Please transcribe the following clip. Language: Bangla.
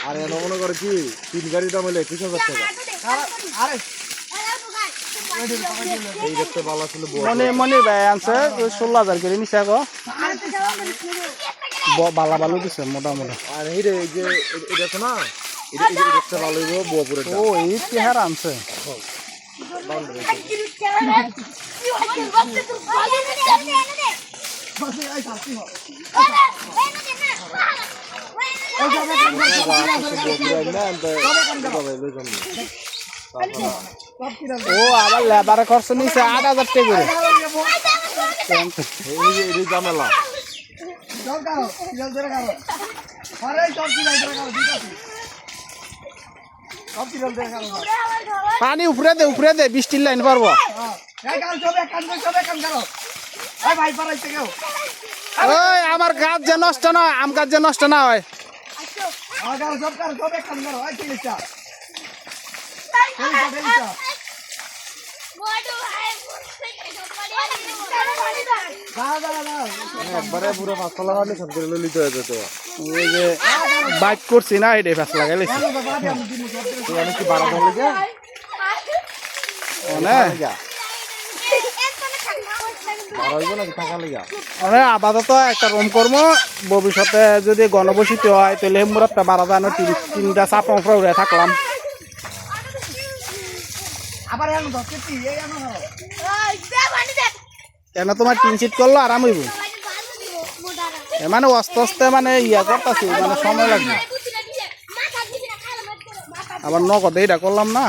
আরে মনে করে কি 3 গাড়ির দাম হলে 21,000 টাকা। আরে এই দেখতে ভালো ছিল মনে ভাই আনছে 16,000 করে নিছে গো বালা বালু দিছে মোটামুটি আর এই রে এই যে এটা তো না এটা দেখতে ভালো হইব বুয়াপুরের ও এই চেহারা আনছে ও আবার লেবার খরচ নিছে 8,000 টাকা করে এই ঝামেলা জল খাও জল ধরে খাও আরে সব কি ধরে খাও দিতাছি সব কি জল ধরে খাও পানি উপরে দে বৃষ্টির লাইন পারবো এই কাল সবে কান করো এই ভাই পারাইতে কেউ ওই আমার গাছ যে নষ্ট না আম গাছ যে নষ্ট না হয় আগাও সব কান করো এই কি লিখা একবারে পুরো 5 লাখ সব করে লিতে হয়ে যেত ওই যে বাইক করছি না এটা ফেস লাগাইছি আমি কি বাড়া ধরে যা না বাড়া হইব নাকি টাকা লাগা মানে আপাতত একটা রুম করবো ভবিষ্যতে যদি গণবসতি হয় তাহলে মুরাদটা বাড়া যায় না 3টা চাপ উড়ে থাকলাম আবার এনো দস্তি এই এনো কেন তোমার 3 সিট করলো আরাম হইব মানে আস্তে আস্তে মানে ইয়া করতেছি মানে সময় লাগবে আবার নগদ এইটা করলাম না